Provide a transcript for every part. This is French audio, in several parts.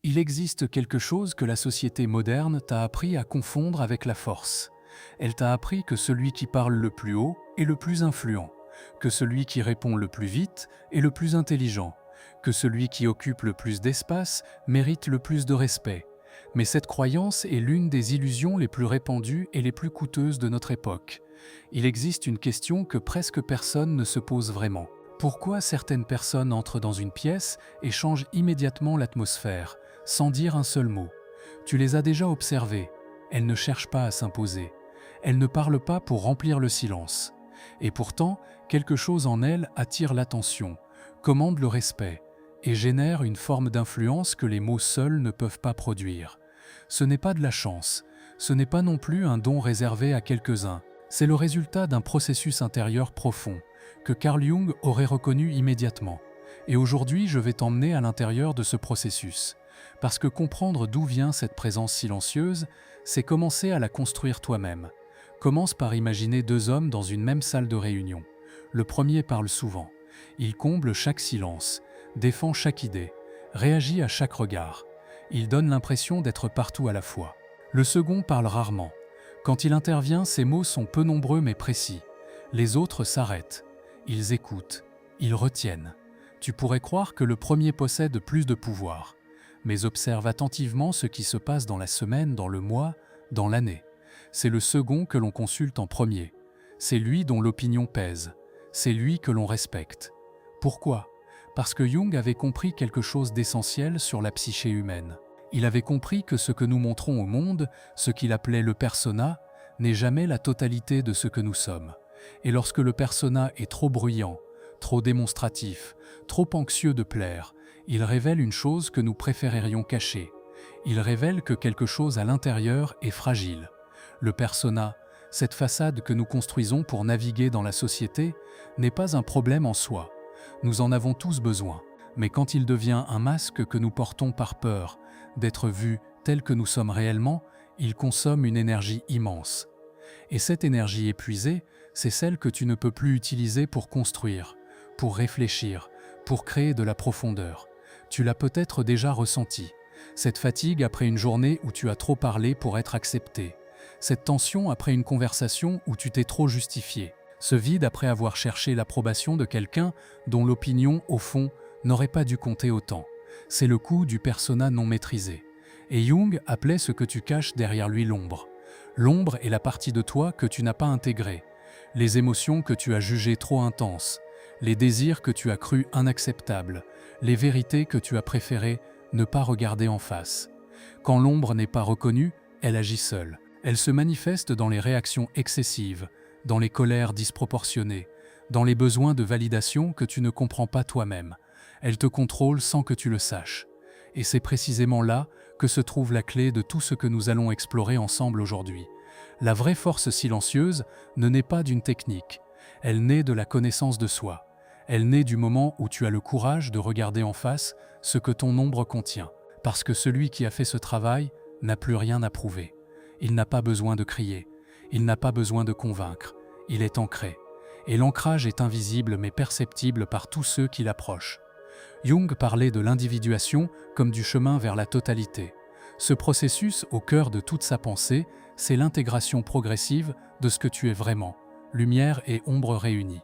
Il existe quelque chose que la société moderne t'a appris à confondre avec la force. Elle t'a appris que celui qui parle le plus haut est le plus influent, que celui qui répond le plus vite est le plus intelligent, que celui qui occupe le plus d'espace mérite le plus de respect. Mais cette croyance est l'une des illusions les plus répandues et les plus coûteuses de notre époque. Il existe une question que presque personne ne se pose vraiment. Pourquoi certaines personnes entrent dans une pièce et changent immédiatement l'atmosphère, sans dire un seul mot? Tu les as déjà observées. Elles ne cherchent pas à s'imposer. Elles ne parlent pas pour remplir le silence. Et pourtant, quelque chose en elles attire l'attention, commande le respect et génère une forme d'influence que les mots seuls ne peuvent pas produire. Ce n'est pas de la chance, ce n'est pas non plus un don réservé à quelques-uns. C'est le résultat d'un processus intérieur profond, que Carl Jung aurait reconnu immédiatement. Et aujourd'hui, je vais t'emmener à l'intérieur de ce processus. Parce que comprendre d'où vient cette présence silencieuse, c'est commencer à la construire toi-même. Commence par imaginer deux hommes dans une même salle de réunion. Le premier parle souvent. Il comble chaque silence, défend chaque idée, réagit à chaque regard. Il donne l'impression d'être partout à la fois. Le second parle rarement. Quand il intervient, ses mots sont peu nombreux mais précis. Les autres s'arrêtent. Ils écoutent. Ils retiennent. Tu pourrais croire que le premier possède plus de pouvoir. Mais observe attentivement ce qui se passe dans la semaine, dans le mois, dans l'année. C'est le second que l'on consulte en premier. C'est lui dont l'opinion pèse. C'est lui que l'on respecte. Pourquoi? Parce que Jung avait compris quelque chose d'essentiel sur la psyché humaine. Il avait compris que ce que nous montrons au monde, ce qu'il appelait le persona, n'est jamais la totalité de ce que nous sommes. Et lorsque le persona est trop bruyant, trop démonstratif, trop anxieux de plaire, il révèle une chose que nous préférerions cacher. Il révèle que quelque chose à l'intérieur est fragile. Le persona, cette façade que nous construisons pour naviguer dans la société, n'est pas un problème en soi. Nous en avons tous besoin. Mais quand il devient un masque que nous portons par peur d'être vus tels que nous sommes réellement, il consomme une énergie immense. Et cette énergie épuisée, c'est celle que tu ne peux plus utiliser pour construire, pour réfléchir, pour créer de la profondeur. Tu l'as peut-être déjà ressentie. Cette fatigue après une journée où tu as trop parlé pour être accepté. Cette tension après une conversation où tu t'es trop justifié. Ce vide après avoir cherché l'approbation de quelqu'un dont l'opinion, au fond, n'aurait pas dû compter autant. C'est le coup du persona non maîtrisé. Et Jung appelait ce que tu caches derrière lui l'ombre. L'ombre est la partie de toi que tu n'as pas intégrée, les émotions que tu as jugées trop intenses, les désirs que tu as crus inacceptables, les vérités que tu as préféré ne pas regarder en face. Quand l'ombre n'est pas reconnue, elle agit seule. Elle se manifeste dans les réactions excessives, dans les colères disproportionnées, dans les besoins de validation que tu ne comprends pas toi-même. Elle te contrôle sans que tu le saches. Et c'est précisément là que se trouve la clé de tout ce que nous allons explorer ensemble aujourd'hui. La vraie force silencieuse ne naît pas d'une technique. Elle naît de la connaissance de soi. Elle naît du moment où tu as le courage de regarder en face ce que ton ombre contient. Parce que celui qui a fait ce travail n'a plus rien à prouver. Il n'a pas besoin de crier. Il n'a pas besoin de convaincre. Il est ancré. Et l'ancrage est invisible mais perceptible par tous ceux qui l'approchent. Jung parlait de l'individuation comme du chemin vers la totalité. Ce processus, au cœur de toute sa pensée, c'est l'intégration progressive de ce que tu es vraiment, lumière et ombre réunies.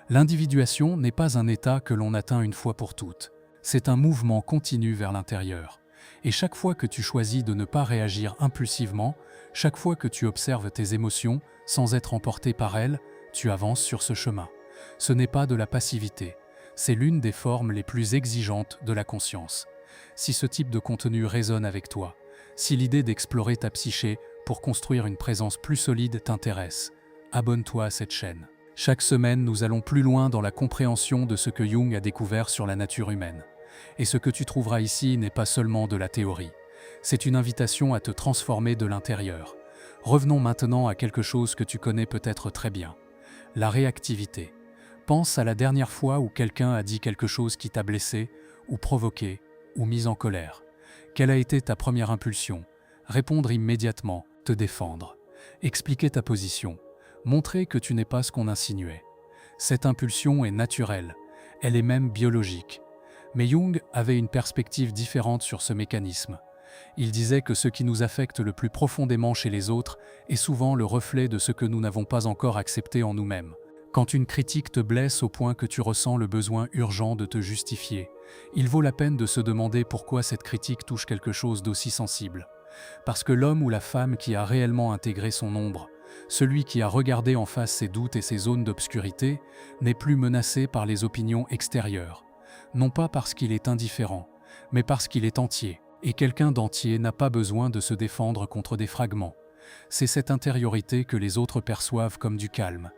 L'individuation n'est pas un état que l'on atteint une fois pour toutes. C'est un mouvement continu vers l'intérieur. Et chaque fois que tu choisis de ne pas réagir impulsivement, chaque fois que tu observes tes émotions sans être emporté par elles, tu avances sur ce chemin. Ce n'est pas de la passivité. C'est l'une des formes les plus exigeantes de la conscience. Si ce type de contenu résonne avec toi, si l'idée d'explorer ta psyché pour construire une présence plus solide t'intéresse, abonne-toi à cette chaîne. Chaque semaine, nous allons plus loin dans la compréhension de ce que Jung a découvert sur la nature humaine. Et ce que tu trouveras ici n'est pas seulement de la théorie. C'est une invitation à te transformer de l'intérieur. Revenons maintenant à quelque chose que tu connais peut-être très bien. La réactivité. Pense à la dernière fois où quelqu'un a dit quelque chose qui t'a blessé, ou provoqué, ou mis en colère. Quelle a été ta première impulsion? Répondre immédiatement, te défendre. Expliquer ta position. Montrer que tu n'es pas ce qu'on insinuait. Cette impulsion est naturelle, elle est même biologique. Mais Jung avait une perspective différente sur ce mécanisme. Il disait que ce qui nous affecte le plus profondément chez les autres est souvent le reflet de ce que nous n'avons pas encore accepté en nous-mêmes. Quand une critique te blesse au point que tu ressens le besoin urgent de te justifier, il vaut la peine de se demander pourquoi cette critique touche quelque chose d'aussi sensible. Parce que l'homme ou la femme qui a réellement intégré son ombre, celui qui a regardé en face ses doutes et ses zones d'obscurité, n'est plus menacé par les opinions extérieures. Non pas parce qu'il est indifférent, mais parce qu'il est entier. Et quelqu'un d'entier n'a pas besoin de se défendre contre des fragments. C'est cette intériorité que les autres perçoivent comme du calme.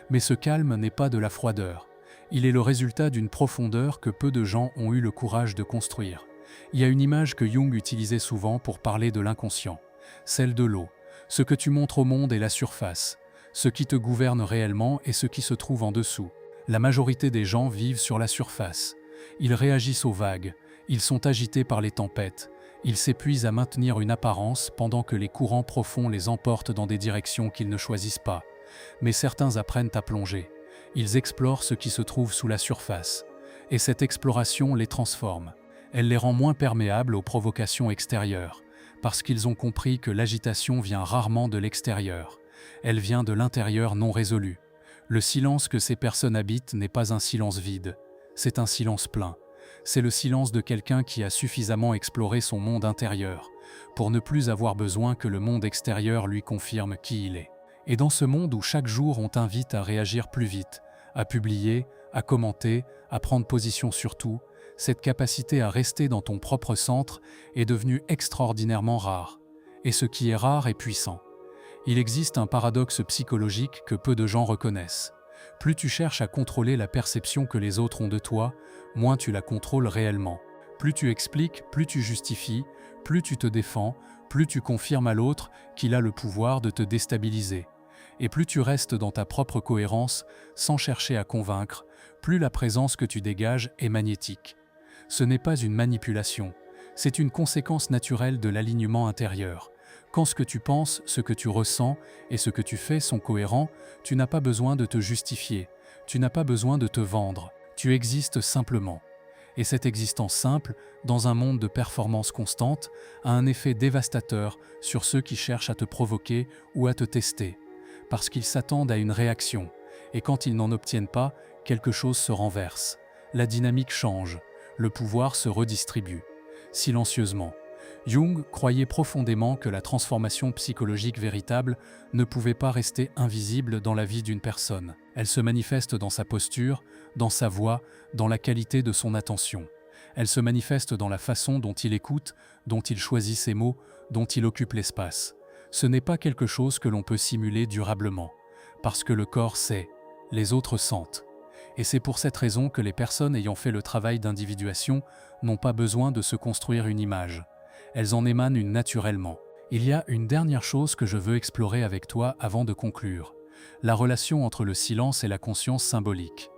Mais ce calme n'est pas de la froideur. Il est le résultat d'une profondeur que peu de gens ont eu le courage de construire. Il y a une image que Jung utilisait souvent pour parler de l'inconscient, celle de l'eau. Ce que tu montres au monde est la surface. Ce qui te gouverne réellement est ce qui se trouve en dessous. La majorité des gens vivent sur la surface. Ils réagissent aux vagues. Ils sont agités par les tempêtes. Ils s'épuisent à maintenir une apparence pendant que les courants profonds les emportent dans des directions qu'ils ne choisissent pas. Mais certains apprennent à plonger. Ils explorent ce qui se trouve sous la surface. Et cette exploration les transforme. Elle les rend moins perméables aux provocations extérieures, parce qu'ils ont compris que l'agitation vient rarement de l'extérieur. Elle vient de l'intérieur non résolu. Le silence que ces personnes habitent n'est pas un silence vide, c'est un silence plein. C'est le silence de quelqu'un qui a suffisamment exploré son monde intérieur, pour ne plus avoir besoin que le monde extérieur lui confirme qui il est. Et dans ce monde où chaque jour on t'invite à réagir plus vite, à publier, à commenter, à prendre position sur tout, cette capacité à rester dans ton propre centre est devenue extraordinairement rare. Et ce qui est rare est puissant. Il existe un paradoxe psychologique que peu de gens reconnaissent. Plus tu cherches à contrôler la perception que les autres ont de toi, moins tu la contrôles réellement. Plus tu expliques, plus tu justifies, plus tu te défends, plus tu confirmes à l'autre qu'il a le pouvoir de te déstabiliser. Et plus tu restes dans ta propre cohérence, sans chercher à convaincre, plus la présence que tu dégages est magnétique. Ce n'est pas une manipulation, c'est une conséquence naturelle de l'alignement intérieur. Quand ce que tu penses, ce que tu ressens et ce que tu fais sont cohérents, tu n'as pas besoin de te justifier, tu n'as pas besoin de te vendre, tu existes simplement. Et cette existence simple, dans un monde de performance constante, a un effet dévastateur sur ceux qui cherchent à te provoquer ou à te tester, parce qu'ils s'attendent à une réaction, et quand ils n'en obtiennent pas, quelque chose se renverse. La dynamique change, le pouvoir se redistribue, silencieusement. Jung croyait profondément que la transformation psychologique véritable ne pouvait pas rester invisible dans la vie d'une personne. Elle se manifeste dans sa posture, dans sa voix, dans la qualité de son attention. Elle se manifeste dans la façon dont il écoute, dont il choisit ses mots, dont il occupe l'espace. Ce n'est pas quelque chose que l'on peut simuler durablement, parce que le corps sait, les autres sentent. Et c'est pour cette raison que les personnes ayant fait le travail d'individuation n'ont pas besoin de se construire une image. Elles en émanent une naturellement. Il y a une dernière chose que je veux explorer avec toi avant de conclure. La relation entre le silence et la conscience symbolique.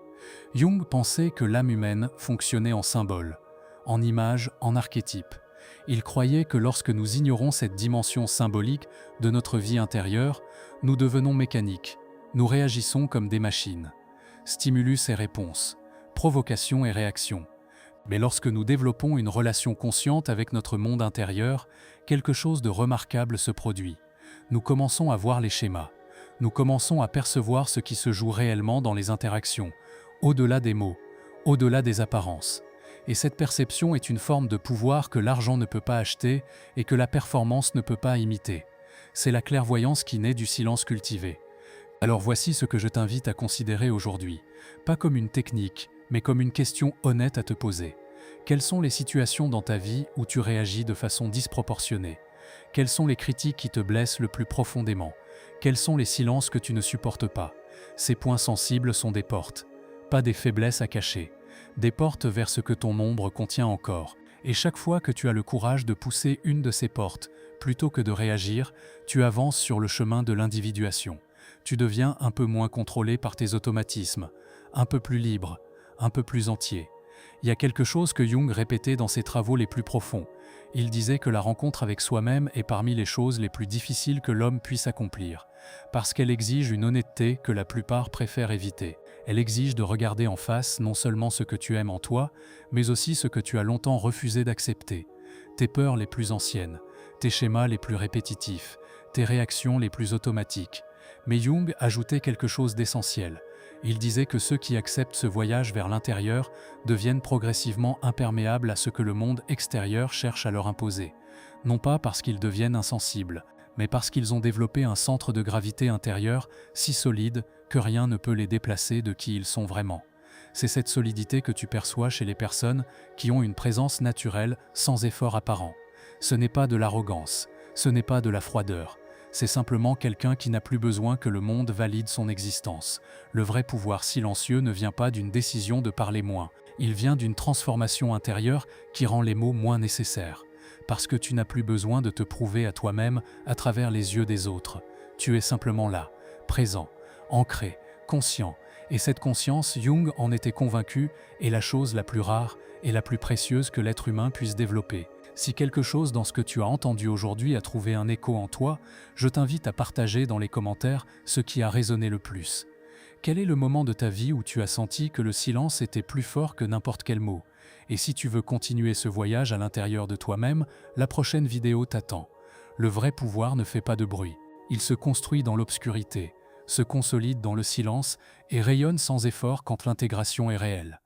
Jung pensait que l'âme humaine fonctionnait en symboles, en images, en archétypes. Il croyait que lorsque nous ignorons cette dimension symbolique de notre vie intérieure, nous devenons mécaniques. Nous réagissons comme des machines. Stimulus et réponse, provocation et réaction. Mais lorsque nous développons une relation consciente avec notre monde intérieur, quelque chose de remarquable se produit. Nous commençons à voir les schémas. Nous commençons à percevoir ce qui se joue réellement dans les interactions, au-delà des mots, au-delà des apparences. Et cette perception est une forme de pouvoir que l'argent ne peut pas acheter et que la performance ne peut pas imiter. C'est la clairvoyance qui naît du silence cultivé. Alors voici ce que je t'invite à considérer aujourd'hui, pas comme une technique, mais comme une question honnête à te poser. Quelles sont les situations dans ta vie où tu réagis de façon disproportionnée? Quelles sont les critiques qui te blessent le plus profondément? Quels sont les silences que tu ne supportes pas? Ces points sensibles sont des portes, pas des faiblesses à cacher, des portes vers ce que ton ombre contient encore. Et chaque fois que tu as le courage de pousser une de ces portes, plutôt que de réagir, tu avances sur le chemin de l'individuation. Tu deviens un peu moins contrôlé par tes automatismes, un peu plus libre, un peu plus entier. Il y a quelque chose que Jung répétait dans ses travaux les plus profonds. Il disait que la rencontre avec soi-même est parmi les choses les plus difficiles que l'homme puisse accomplir, parce qu'elle exige une honnêteté que la plupart préfèrent éviter. Elle exige de regarder en face non seulement ce que tu aimes en toi, mais aussi ce que tu as longtemps refusé d'accepter. Tes peurs les plus anciennes, tes schémas les plus répétitifs, tes réactions les plus automatiques. Mais Jung ajoutait quelque chose d'essentiel. Il disait que ceux qui acceptent ce voyage vers l'intérieur deviennent progressivement imperméables à ce que le monde extérieur cherche à leur imposer. Non pas parce qu'ils deviennent insensibles, mais parce qu'ils ont développé un centre de gravité intérieur si solide que rien ne peut les déplacer de qui ils sont vraiment. C'est cette solidité que tu perçois chez les personnes qui ont une présence naturelle sans effort apparent. Ce n'est pas de l'arrogance, ce n'est pas de la froideur. C'est simplement quelqu'un qui n'a plus besoin que le monde valide son existence. Le vrai pouvoir silencieux ne vient pas d'une décision de parler moins. Il vient d'une transformation intérieure qui rend les mots moins nécessaires. Parce que tu n'as plus besoin de te prouver à toi-même à travers les yeux des autres. Tu es simplement là, présent, ancré, conscient. Et cette conscience, Jung en était convaincu, est la chose la plus rare et la plus précieuse que l'être humain puisse développer. Si quelque chose dans ce que tu as entendu aujourd'hui a trouvé un écho en toi, je t'invite à partager dans les commentaires ce qui a résonné le plus. Quel est le moment de ta vie où tu as senti que le silence était plus fort que n'importe quel mot? Et si tu veux continuer ce voyage à l'intérieur de toi-même, la prochaine vidéo t'attend. Le vrai pouvoir ne fait pas de bruit. Il se construit dans l'obscurité, se consolide dans le silence et rayonne sans effort quand l'intégration est réelle.